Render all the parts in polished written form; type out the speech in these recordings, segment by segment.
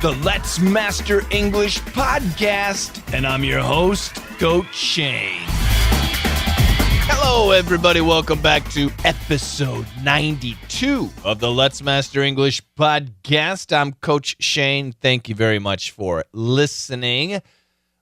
the Let's Master English podcast, and I'm your host, Coach Shane. Hello, everybody. Welcome back to episode 92 of the Let's Master English podcast. I'm Coach Shane. Thank you very much for listening.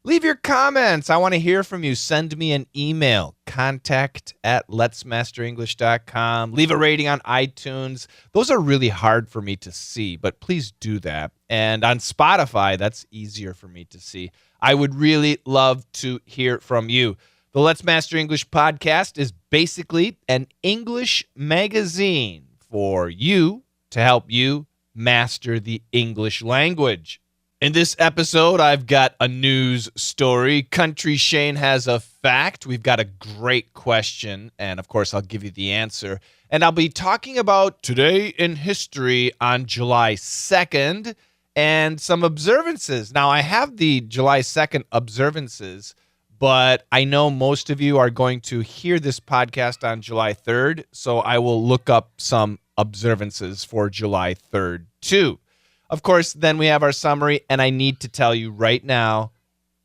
Leave your comments. I want to hear from you. Send me an email, contact@letsmasterenglish.com. Leave a rating on iTunes. Those are really hard for me to see, but please do that. And on Spotify, that's easier for me to see. I would really love to hear from you. The Let's Master English podcast is basically an English magazine for you to help you master the English language. In this episode, I've got a news story. Country Shane has a fact. We've got a great question, and of course, I'll give you the answer. And I'll be talking about today in history on July 2nd and some observances. Now, I have the July 2nd observances, but I know most of you are going to hear this podcast on July 3rd, so I will look up some observances for July 3rd, too. Of course, then we have our summary, and I need to tell you right now,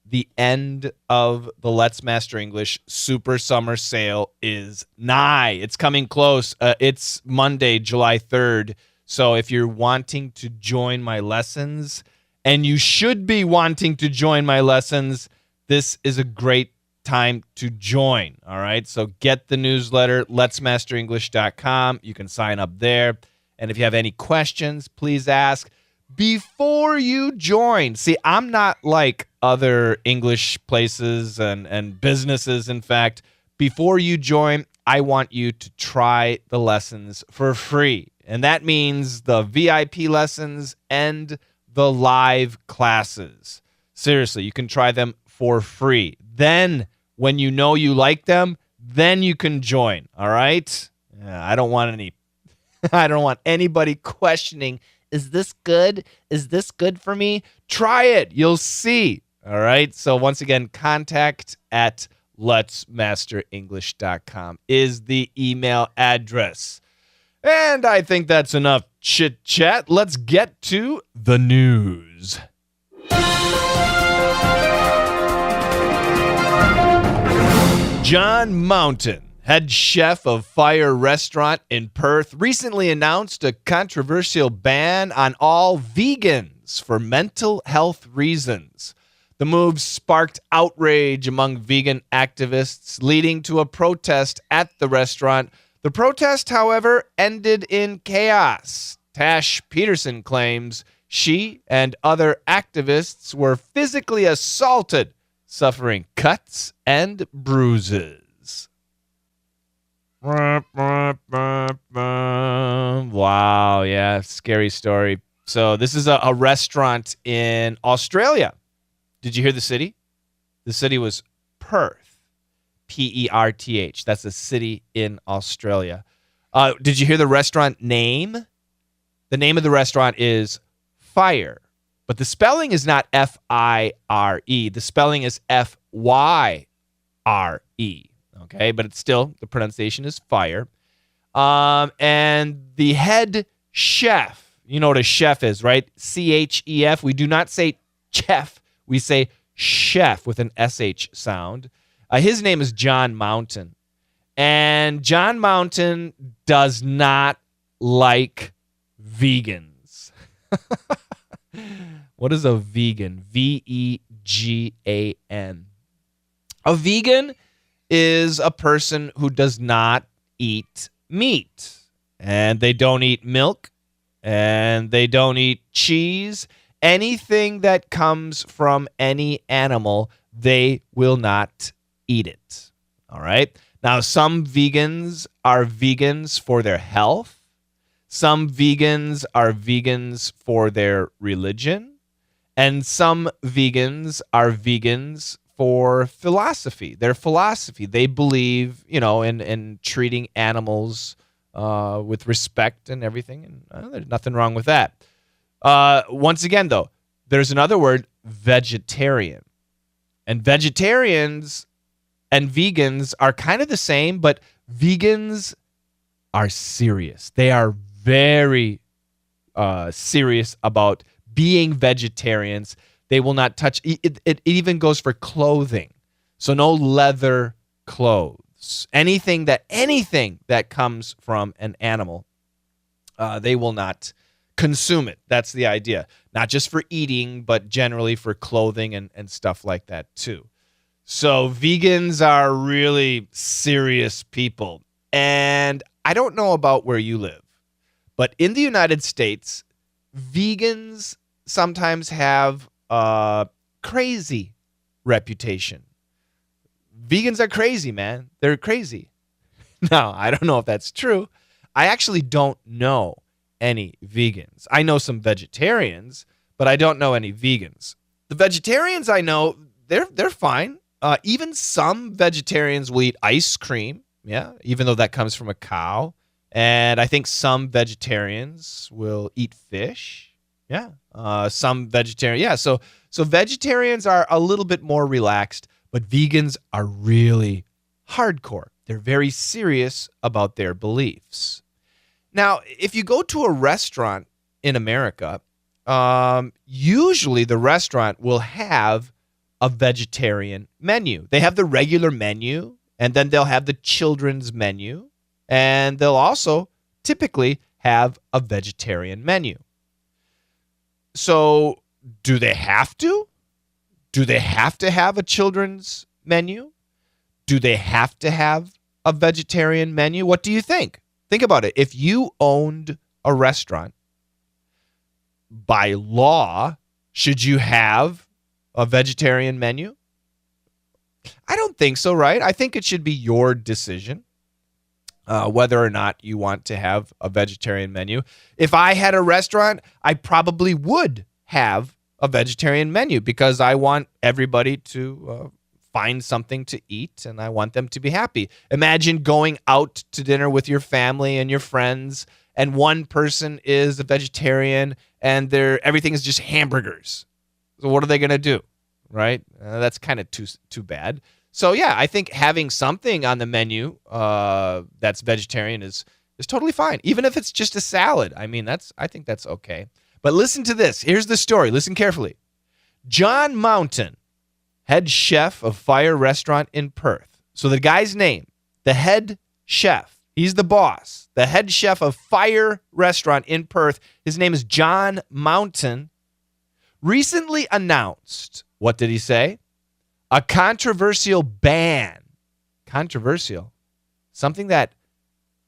the end of the Let's Master English Super Summer Sale is nigh. It's coming close. It's Monday, July 3rd. So if you're wanting to join my lessons, and you should be wanting to join my lessons, this is a great time to join, all right? So get the newsletter, letsmasterenglish.com. You can sign up there. And if you have any questions, please ask before you join. See, I'm not like other English places and businesses. In fact, before you join, I want you to try the lessons for free. And that means the VIP lessons and the live classes. Seriously, you can try them for free. Then, when you know you like them, then you can join, all right? I don't want anybody questioning, is this good? Is this good for me? Try it. You'll see. All right. So once again, contact@letsmasterenglish.com is the email address. And I think that's enough chit chat. Let's get to the news. John Mountain, head chef of Fire Restaurant in Perth, recently announced a controversial ban on all vegans for mental health reasons. The move sparked outrage among vegan activists, leading to a protest at the restaurant. The protest, however, ended in chaos. Tash Peterson claims she and other activists were physically assaulted, suffering cuts and bruises. Wow, yeah, scary story. So this is a restaurant in Australia. Did you hear the city? The city was Perth, Perth. That's a city in Australia. Did you hear the restaurant name? The name of the restaurant is Fire, but the spelling is not F-I-R-E. The spelling is F-Y-R-E. Okay, but it's still, the pronunciation is Fire. And the head chef, you know what a chef is, right? C-H-E-F. We do not say chef. We say chef with an S-H sound. His name is John Mountain. And John Mountain does not like vegans. What is a vegan? V-E-G-A-N. A vegan is a person who does not eat meat. And they don't eat milk. And they don't eat cheese. Anything that comes from any animal, they will not eat it. All right? Now, some vegans are vegans for their health. Some vegans are vegans for their religion. And some vegans are vegans for philosophy. Their philosophy, they believe, in treating animals with respect and everything. And there's nothing wrong with that. Once again, though, there's another word, vegetarian. And vegetarians and vegans are kind of the same, but vegans are serious. They are very serious about being vegetarians. They will not touch. It even goes for clothing. So no leather clothes. Anything that comes from an animal, they will not consume it. That's the idea. Not just for eating, but generally for clothing and stuff like that too. So vegans are really serious people. And I don't know about where you live, but in the United States, vegans sometimes have a crazy reputation. Vegans are crazy, man. They're crazy. Now, I don't know if that's true. I actually don't know any vegans. I know some vegetarians, but I don't know any vegans. The vegetarians I know, they're fine. Even some vegetarians will eat ice cream, yeah, even though that comes from a cow. And I think some vegetarians will eat fish, yeah. Some vegetarians, yeah. So vegetarians are a little bit more relaxed, but vegans are really hardcore. They're very serious about their beliefs. Now, if you go to a restaurant in America, usually the restaurant will have a vegetarian menu. They have the regular menu, and then they'll have the children's menu, and they'll also typically have a vegetarian menu. So do they have to? Do they have to have a children's menu? Do they have to have a vegetarian menu? What do you think? Think about it. If you owned a restaurant, by law, should you have a vegetarian menu? I don't think so, right? I think it should be your decision whether or not you want to have a vegetarian menu. If I had a restaurant, I probably would have a vegetarian menu because I want everybody to find something to eat and I want them to be happy. Imagine going out to dinner with your family and your friends and one person is a vegetarian and everything is just hamburgers. So what are they going to do, right? That's kind of too bad. So yeah, I think having something on the menu that's vegetarian is totally fine, even if it's just a salad. I mean, I think that's okay. But listen to this. Here's the story. Listen carefully. John Mountain, head chef of Fire Restaurant in Perth. So the guy's name, the head chef, he's the boss, the head chef of Fire Restaurant in Perth. His name is John Mountain. Recently announced, what did he say? A controversial ban. Controversial. Something that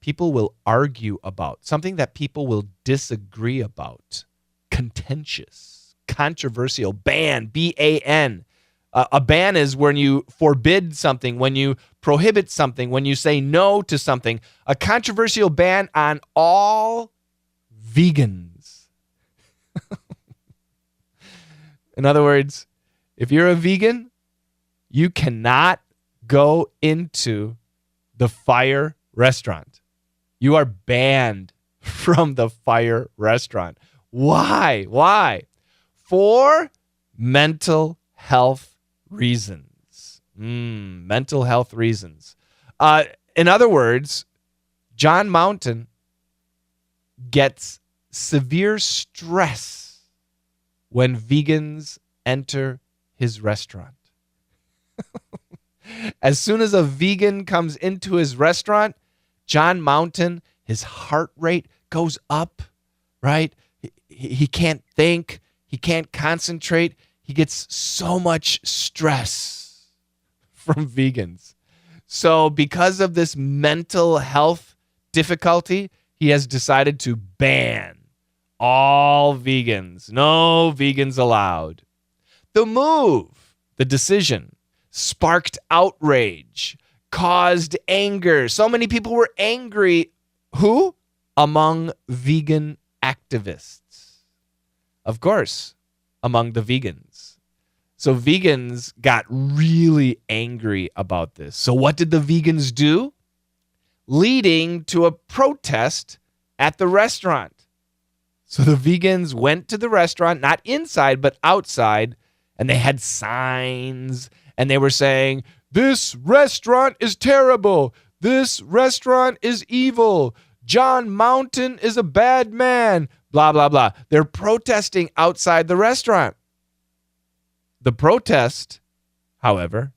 people will argue about. Something that people will disagree about. Contentious. Controversial. Ban. B-A-N. A ban is when you forbid something, when you prohibit something, when you say no to something. A controversial ban on all vegans. In other words, if you're a vegan, you cannot go into the Fire Restaurant. You are banned from the Fire Restaurant. Why? Why? For mental health reasons. Mental health reasons. In other words, John Mountain gets severe stress when vegans enter his restaurant. As soon as a vegan comes into his restaurant, John Mountain, his heart rate goes up, right? He can't think. He can't concentrate. He gets so much stress from vegans. So because of this mental health difficulty, he has decided to ban all vegans. No vegans allowed. The move, the decision, sparked outrage, caused anger. So many people were angry. Who? Among vegan activists. Of course, among the vegans. So vegans got really angry about this. So what did the vegans do? Leading to a protest at the restaurant. So the vegans went to the restaurant, not inside, but outside, and they had signs, and they were saying, "This restaurant is terrible. This restaurant is evil. John Mountain is a bad man. blah, blah, blah. They're protesting outside the restaurant. The protest, however,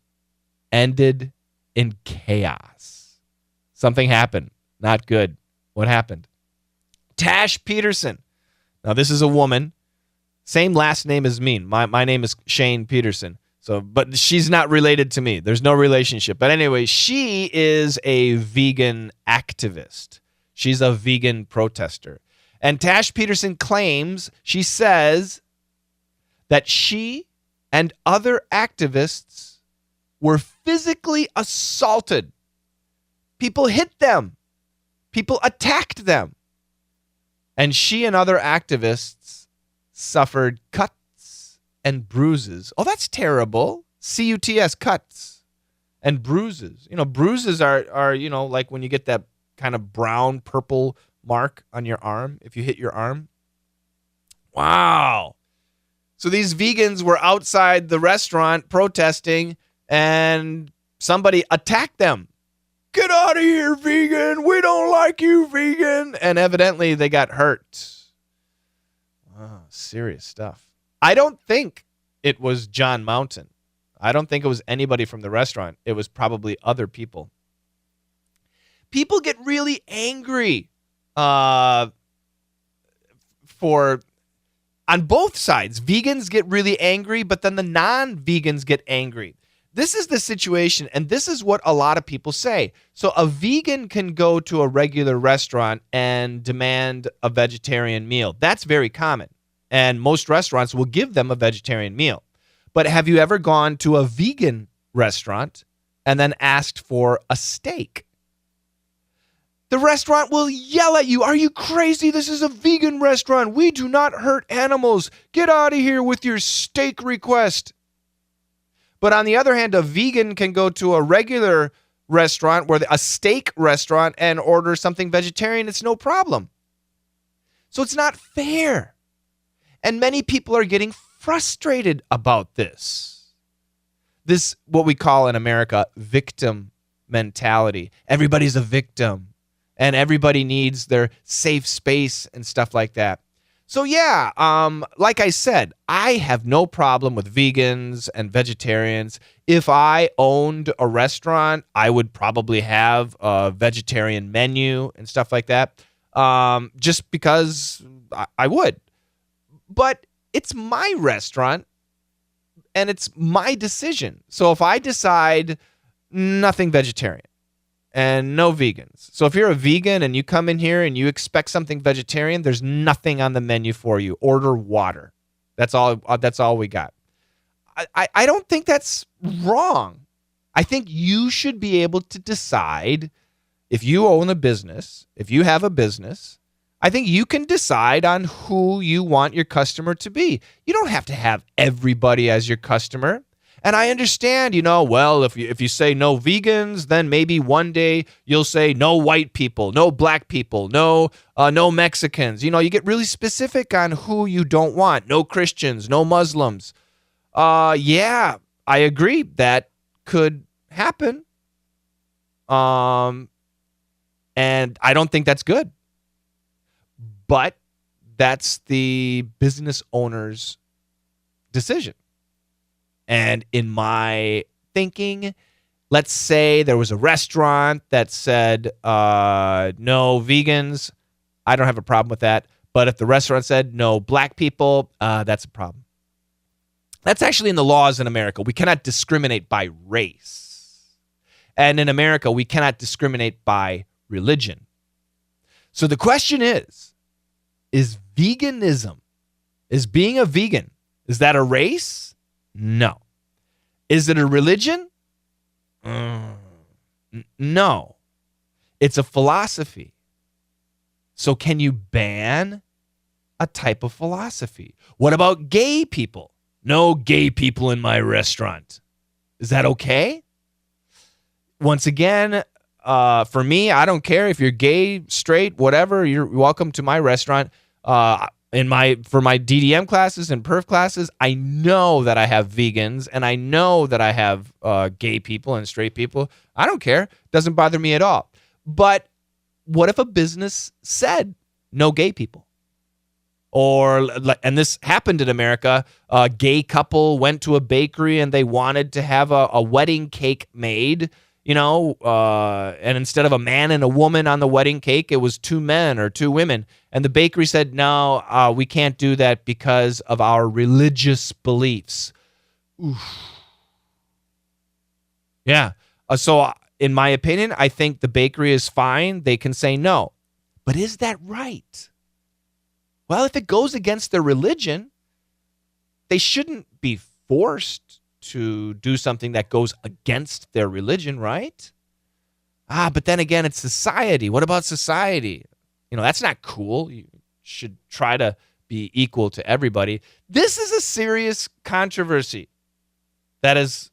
ended in chaos. Something happened. Not good. What happened? Tash Peterson. Now, this is a woman. Same last name as me. My name is Shane Peterson. But she's not related to me. There's no relationship. But anyway, she is a vegan activist. She's a vegan protester. And Tash Peterson claims, she says, that she and other activists were physically assaulted. People hit them. People attacked them. And she and other activists suffered cuts and bruises. Oh, that's terrible. C-U-T-S, cuts and bruises. Bruises are like when you get that kind of brown, purple mark on your arm, if you hit your arm. Wow. So these vegans were outside the restaurant protesting, and somebody attacked them. Get out of here, vegan. We don't like you, vegan. And evidently they got hurt. Oh, serious stuff. I don't think it was John Mountain. I don't think it was anybody from the restaurant. It was probably other people. People get really angry on both sides. Vegans get really angry, but then the non-vegans get angry. This is the situation, and this is what a lot of people say. So a vegan can go to a regular restaurant and demand a vegetarian meal. That's very common, and most restaurants will give them a vegetarian meal. But have you ever gone to a vegan restaurant and then asked for a steak? The restaurant will yell at you. Are you crazy? This is a vegan restaurant. We do not hurt animals. Get out of here with your steak request. But on the other hand, a vegan can go to a regular restaurant, a steak restaurant, and order something vegetarian. It's no problem. So it's not fair. And many people are getting frustrated about this. This, what we call in America, victim mentality. Everybody's a victim. And everybody needs their safe space and stuff like that. So yeah, like I said, I have no problem with vegans and vegetarians. If I owned a restaurant, I would probably have a vegetarian menu and stuff like that, just because I would. But it's my restaurant, and it's my decision. So if I decide nothing vegetarian, and no vegans. So if you're a vegan and you come in here and you expect something vegetarian, there's nothing on the menu for you. Order water. That's all we got. I don't think that's wrong. I think you should be able to decide, if you own a business, if you have a business, I think you can decide on who you want your customer to be. You don't have to have everybody as your customer. And I understand, well, if you say no vegans, then maybe one day you'll say no white people, no black people, no Mexicans. You get really specific on who you don't want. No Christians, no Muslims. Yeah, I agree. That could happen. And I don't think that's good. But that's the business owner's decision. And in my thinking, let's say there was a restaurant that said no vegans. I don't have a problem with that. But if the restaurant said no black people, that's a problem. That's actually in the laws in America. We cannot discriminate by race. And in America, we cannot discriminate by religion. So the question is veganism, is being a vegan, is that a race? No. Is it a religion? No. It's a philosophy. So can you ban a type of philosophy? What about gay people? No gay people in my restaurant. Is that okay? Once again, for me, I don't care if you're gay, straight, whatever. You're welcome to my restaurant. For my DDM classes and perf classes, I know that I have vegans, and I know that I have gay people and straight people. I don't care. Doesn't bother me at all. But what if a business said no gay people? And this happened in America. A gay couple went to a bakery and they wanted to have a wedding cake made, and instead of a man and a woman on the wedding cake, it was 2 men or 2 women. And the bakery said, no, we can't do that because of our religious beliefs. Oof. Yeah. So in my opinion, I think the bakery is fine. They can say no. But is that right? Well, if it goes against their religion, they shouldn't be forced to do something that goes against their religion, right? But then again, it's society. What about society? That's not cool. You should try to be equal to everybody. This is a serious controversy that is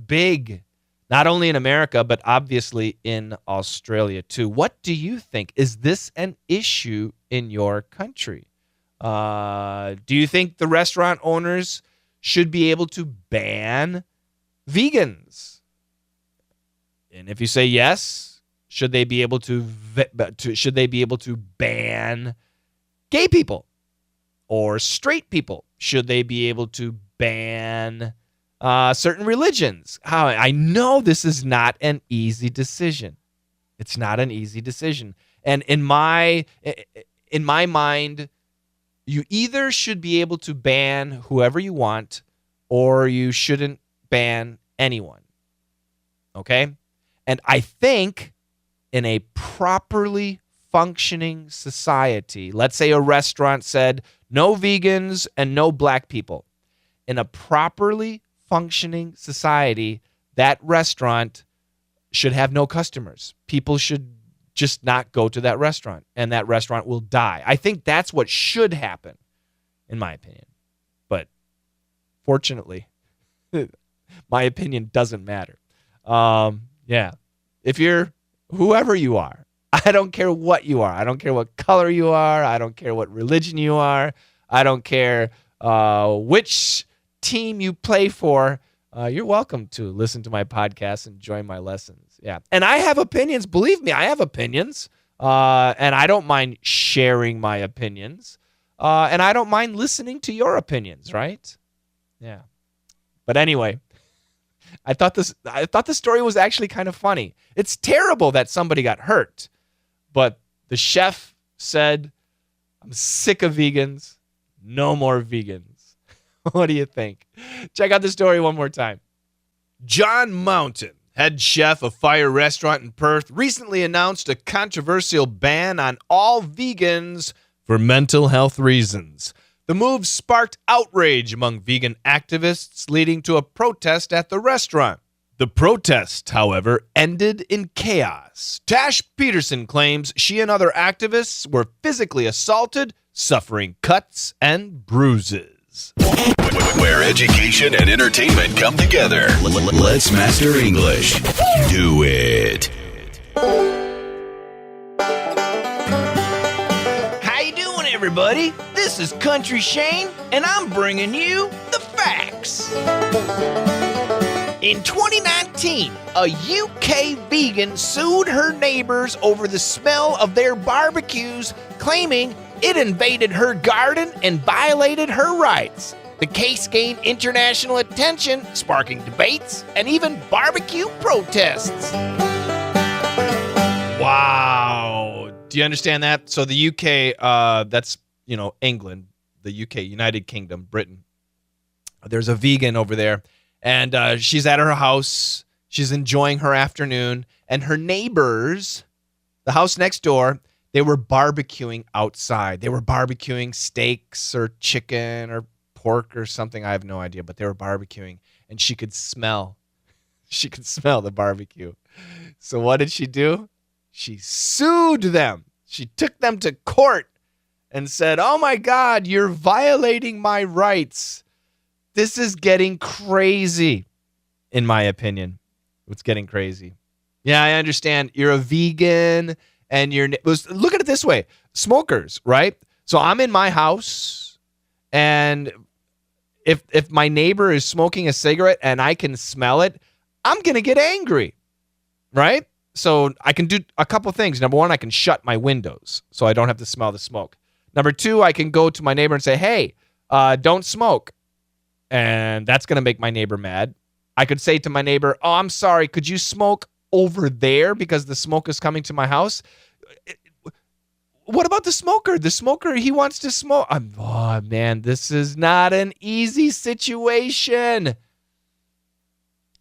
big, not only in America, but obviously in Australia too. What do you think? Is this an issue in your country? Do you think the restaurant owners should be able to ban vegans? And if you say yes, should they be able to ban gay people or straight people? Should they be able to ban certain religions? I know this is not an easy decision. It's not an easy decision. And in my mind, you either should be able to ban whoever you want or you shouldn't ban anyone. Okay? And I think in a properly functioning society, let's say a restaurant said no vegans and no black people. In a properly functioning society, that restaurant should have no customers. People should just not go to that restaurant, and that restaurant will die. I think that's what should happen, in my opinion. But fortunately, my opinion doesn't matter. Yeah. If you're whoever you are, I don't care what you are. I don't care what color you are. I don't care what religion you are. I don't care which team you play for. You're welcome to listen to my podcast and join my lessons. Yeah. And I have opinions. Believe me, I have opinions. And I don't mind sharing my opinions. And I don't mind listening to your opinions, right? Yeah. But anyway, I thought the story was actually kind of funny. It's terrible that somebody got hurt. But the chef said, I'm sick of vegans. No more vegans. What do you think? Check out the story one more time. John Mountain, head chef of Fire Restaurant in Perth, recently announced a controversial ban on all vegans for mental health reasons. The move sparked outrage among vegan activists, leading to a protest at the restaurant. The protest, however, ended in chaos. Tash Peterson claims she and other activists were physically assaulted, suffering cuts and bruises. Where education and entertainment come together. Let's master English. Do it. How you doing, everybody? This is Country Shane, and I'm bringing you the facts. In 2019, a UK vegan sued her neighbors over the smell of their barbecues, claiming it invaded her garden and violated her rights. The case gained international attention, sparking debates and even barbecue protests. Wow. Do you understand that? So the UK, that's, England, the UK, United Kingdom, Britain. There's a vegan over there, and she's at her house. She's enjoying her afternoon, and her neighbors, the house next door, they were barbecuing outside. They were barbecuing steaks or chicken or pork or something. I have no idea, but they were barbecuing, and she could smell the barbecue. So what did she do? She sued them. She took them to court and said, "Oh my God, you're violating my rights." This is getting crazy, in my opinion. It's getting crazy. Yeah, I understand. You're a vegan, and look at it this way. Smokers, right? So I'm in my house, and if my neighbor is smoking a cigarette and I can smell it, I'm going to get angry, right? So I can do a couple things. Number one, I can shut my windows so I don't have to smell the smoke. Number 2, I can go to my neighbor and say, hey, don't smoke. And that's going to make my neighbor mad. I could say to my neighbor, oh, I'm sorry, could you smoke over there because the smoke is coming to my house? What about the smoker? The smoker, he wants to smoke. Oh, man, this is not an easy situation.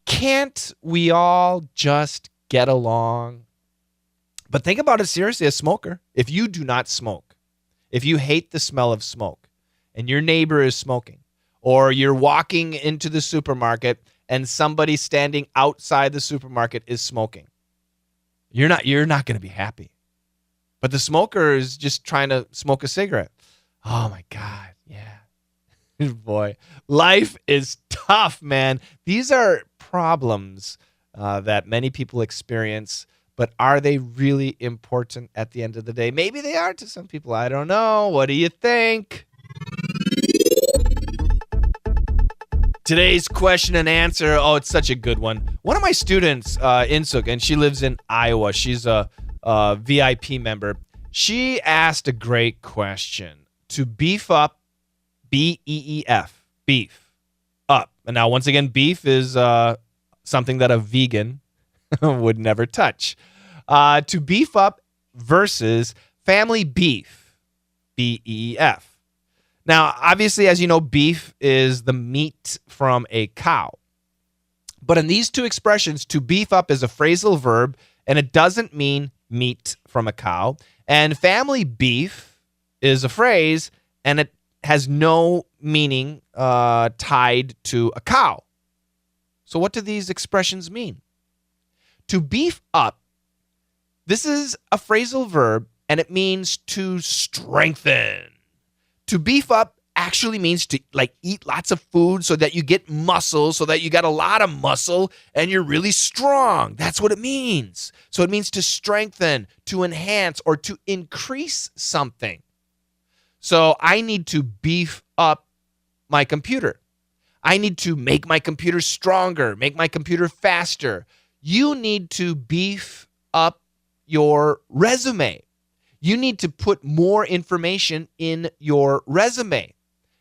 Can't we all just get along? But think about it seriously, a smoker. If you do not smoke, if you hate the smell of smoke, and your neighbor is smoking, or you're walking into the supermarket and somebody standing outside the supermarket is smoking, you're not going to be happy. But the smoker is just trying to smoke a cigarette. Oh, my God. Yeah. Boy, life is tough, man. These are problems that many people experience, but are they really important at the end of the day? Maybe they are to some people. I don't know. What do you think? Today's question and answer. Oh, it's such a good one. One of my students, Insuk, and she lives in Iowa. She's a VIP member. She asked a great question. To beef up, B-E-E-F, beef up. And now, once again, beef is something that a vegan would never touch. To beef up versus family beef, B-E-E-F. Now, obviously, as you know, beef is the meat from a cow. But in these two expressions, to beef up is a phrasal verb, and it doesn't mean meat from a cow. And family beef is a phrase, and it has no meaning tied to a cow. So what do these expressions mean? To beef up, this is a phrasal verb, and it means to strengthen. To beef up actually means to eat lots of food so that you get muscle, so that you got a lot of muscle and you're really strong. That's what it means. So it means to strengthen, to enhance, or to increase something. So I need to beef up my computer. I need to make my computer stronger, make my computer faster. You need to beef up your resume. You need to put more information in your resume.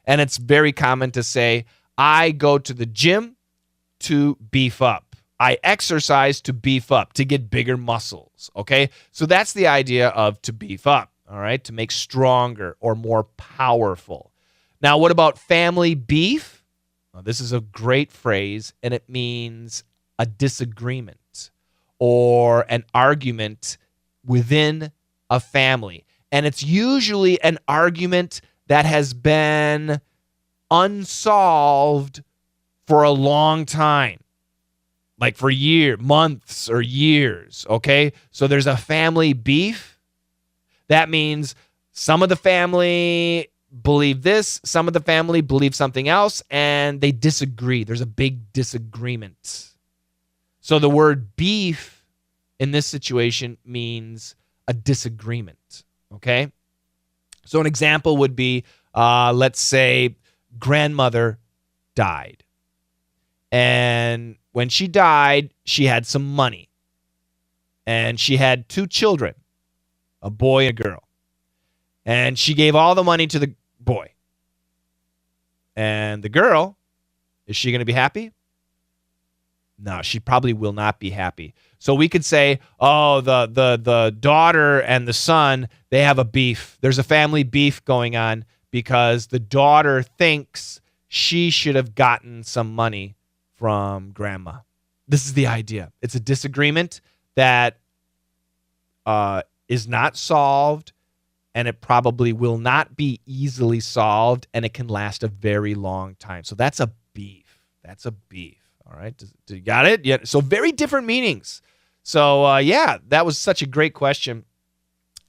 And it's very common to say, I go to the gym to beef up. I exercise to beef up, to get bigger muscles, okay? So that's the idea of to beef up, all right? To make stronger or more powerful. Now, what about family beef? Well, this is a great phrase, and it means a disagreement or an argument within a family. And it's usually an argument that has been unsolved for a long time, like for months or years, okay? So there's a family beef. That means some of the family believe this, some of the family believe something else, and they disagree. There's a big disagreement. So the word beef in this situation means a disagreement, okay? So an example would be, let's say grandmother died. And when she died, she had some money. And she had 2 children, a boy and a girl. And she gave all the money to the boy. And the girl, is she going to be happy? No, she probably will not be happy. So we could say, oh, the daughter and the son, they have a beef. There's a family beef going on because the daughter thinks she should have gotten some money from grandma. This is the idea. It's a disagreement that is not solved, and it probably will not be easily solved, and it can last a very long time. So that's a beef. That's a beef. All right. Do you got it? Yeah. So very different meanings. So, that was such a great question.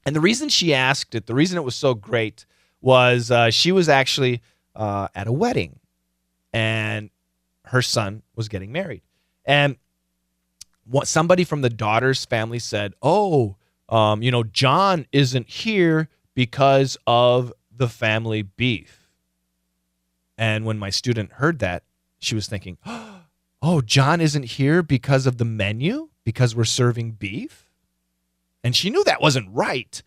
And the reason she asked it, the reason it was so great was she was actually at a wedding, and her son was getting married. And somebody from the daughter's family said, John isn't here because of the family beef. And when my student heard that, she was thinking, oh, John isn't here because of the menu? Because we're serving beef? And she knew that wasn't right.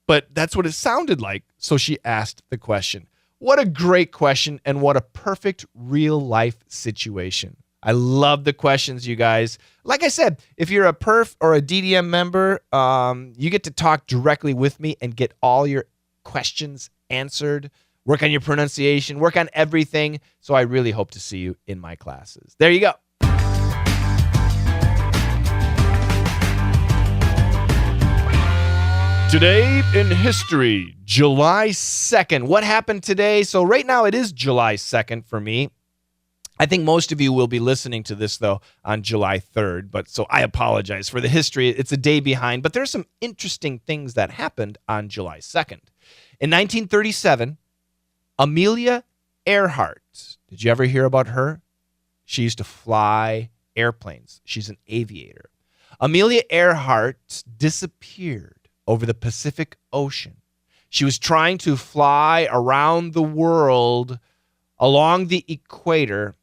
but that's what it sounded like. So she asked the question. What a great question, and what a perfect real-life situation. I love the questions, you guys. Like I said, if you're a perf or a DDM member, you get to talk directly with me and get all your questions answered, work on your pronunciation, work on everything. So I really hope to see you in my classes. There you go. Today in history, July 2nd. What happened today? So right now it is July 2nd for me. I think most of you will be listening to this, though, on July 3rd. But so I apologize for the history. It's a day behind. But there's some interesting things that happened on July 2nd. In 1937, Amelia Earhart. Did you ever hear about her? She used to fly airplanes. She's an aviator. Amelia Earhart disappeared over the Pacific Ocean. She was trying to fly around the world along the equator.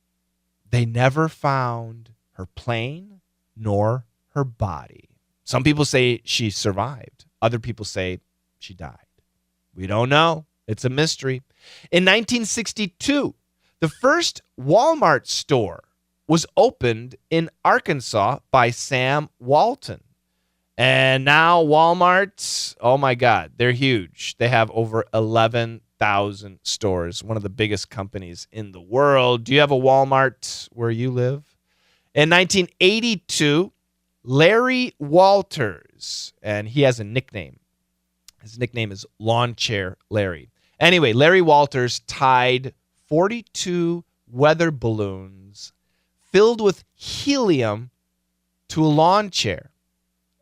They never found her plane nor her body. Some people say she survived. Other people say she died. We don't know. It's a mystery. In 1962, the first Walmart store was opened in Arkansas by Sam Walton. And now Walmart, oh my God, they're huge. They have over 11,000 stores, one of the biggest companies in the world. Do you have a Walmart where you live? In 1982, Larry Walters, and he has a nickname. His nickname is Lawn Chair Larry. Anyway, Larry Walters tied 42 weather balloons filled with helium to a lawn chair.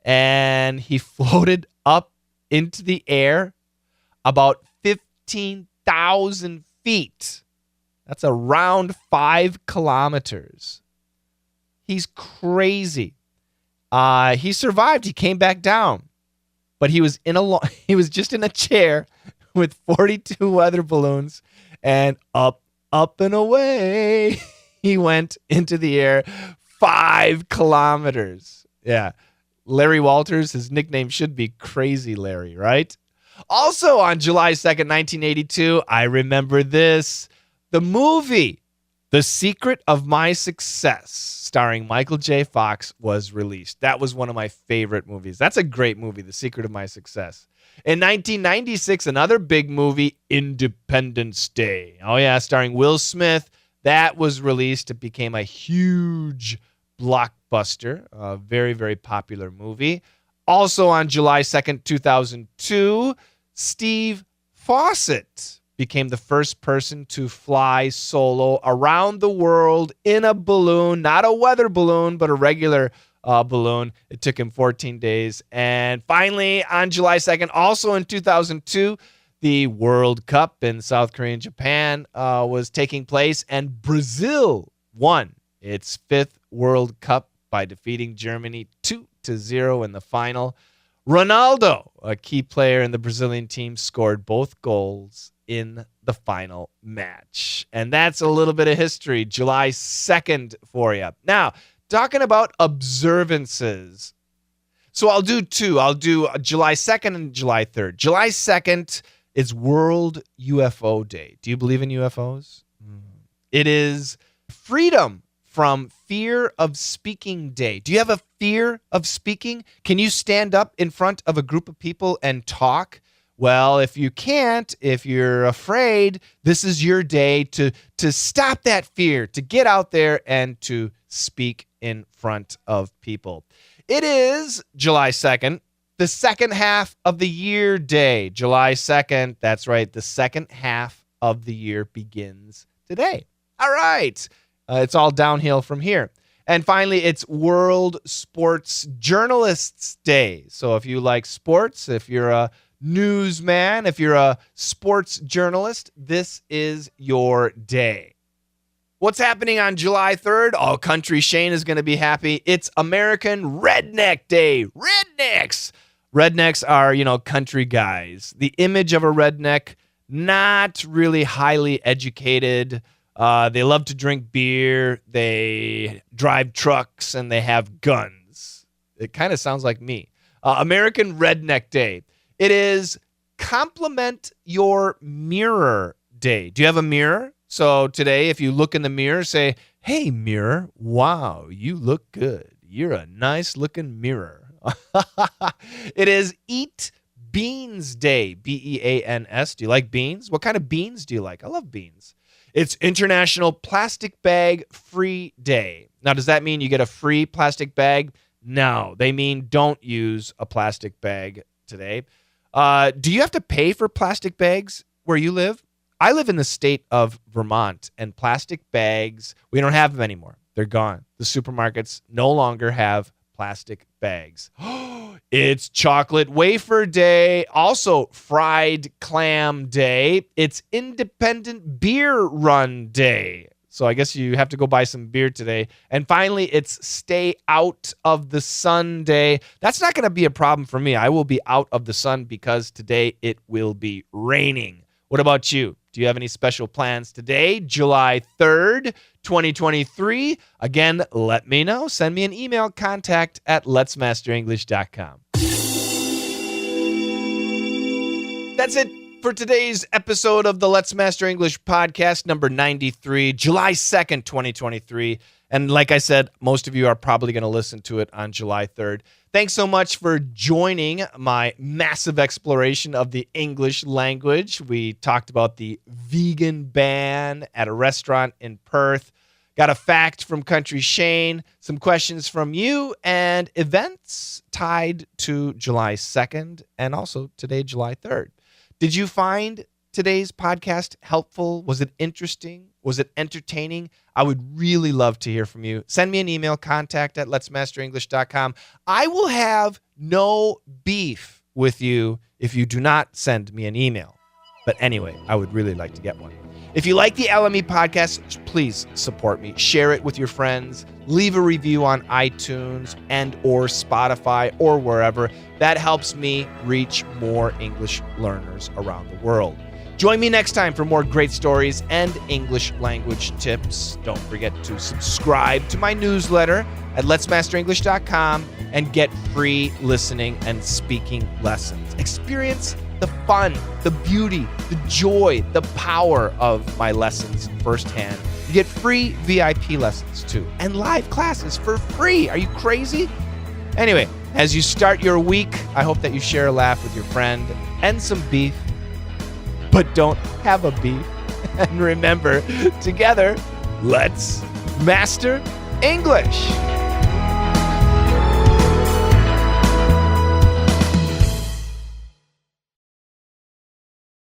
And he floated up into the air about 15,000 feet. That's around 5 kilometers. He's crazy. He survived. He came back down. But he was just in a chair with 42 weather balloons, and up and away he went into the air 5 kilometers. Yeah. Larry Walters, his nickname should be Crazy Larry, right? Also on July 2nd, 1982, I remember this. The movie The Secret of My Success, starring Michael J. Fox, was released. That was one of my favorite movies. That's a great movie, The Secret of My Success. In 1996, another big movie, Independence Day. Oh yeah, starring Will Smith. That was released. It became a huge blockbuster, a very, very popular movie. Also on July 2nd, 2002, Steve Fawcett became the first person to fly solo around the world in a balloon, not a weather balloon, but a regular balloon. It took him 14 days. And finally, on July 2nd, also in 2002, the World Cup in South Korea and Japan was taking place, and Brazil won its 5th World Cup by defeating Germany 2-0 in the final. Ronaldo, a key player in the Brazilian team, scored both goals in the final match. And that's a little bit of history, July 2nd for you. Now, talking about observances. So I'll do two. I'll do July 2nd and July 3rd. July 2nd is World UFO Day. Do you believe in UFOs? It is Freedom from Fear of Speaking Day. Do you have a fear of speaking? Can you stand up in front of a group of people and talk? Well, if you can't, if you're afraid, this is your day to stop that fear, to get out there and to speak in front of people. It is July 2nd, the second half of the year day. July 2nd, that's right, the second half of the year begins today. All right. It's all downhill from here. And finally, it's World Sports Journalists Day. So if you like sports, if you're a newsman, if you're a sports journalist, this is your day. What's happening on July 3rd? Oh, Country Shane is going to be happy. It's American Redneck Day. Rednecks! Rednecks are, country guys. The image of a redneck, not really highly educated. They love to drink beer, they drive trucks, and they have guns. It kind of sounds like me. American Redneck Day. It is compliment your mirror day. Do you have a mirror? So today, if you look in the mirror, say, hey, mirror, wow, you look good. You're a nice looking mirror. It is Eat Beans Day, Beans. Do you like beans? What kind of beans do you like? I love beans. It's International Plastic Bag Free Day. Now, does that mean you get a free plastic bag? No, they mean don't use a plastic bag today. Do you have to pay for plastic bags where you live? I live in the state of Vermont, and plastic bags, we don't have them anymore. They're gone. The supermarkets no longer have plastic bags. It's Chocolate Wafer Day, also Fried Clam Day. It's Independent Beer Run Day. So I guess you have to go buy some beer today. And finally, it's Stay Out of the Sun Day. That's not going to be a problem for me. I will be out of the sun because today it will be raining. What about you? Do you have any special plans today, July 3rd, 2023? Again, let me know. Send me an email, contact@letsmasterenglish.com. That's it for today's episode of the Let's Master English podcast, number 93, July 2nd, 2023. And like I said, most of you are probably going to listen to it on July 3rd. Thanks so much for joining my massive exploration of the English language. We talked about the vegan ban at a restaurant in Perth. Got a fact from Country Shane, some questions from you, and events tied to July 2nd and also today, July 3rd. Did you find today's podcast helpful? Was it interesting? Was it entertaining? I would really love to hear from you. Send me an email, contact@letsmasterenglish.com. I will have no beef with you if you do not send me an email. But anyway, I would really like to get one. If you like the LME podcast, please support me. Share it with your friends. Leave a review on iTunes and or Spotify or wherever. That helps me reach more English learners around the world. Join me next time for more great stories and English language tips. Don't forget to subscribe to my newsletter at letsmasterenglish.com and get free listening and speaking lessons. Experience the fun, the beauty, the joy, the power of my lessons firsthand. You get free VIP lessons too and live classes for free. Are you crazy? Anyway, as you start your week, I hope that you share a laugh with your friend and some beef. But don't have a beef. And remember, together, let's master English.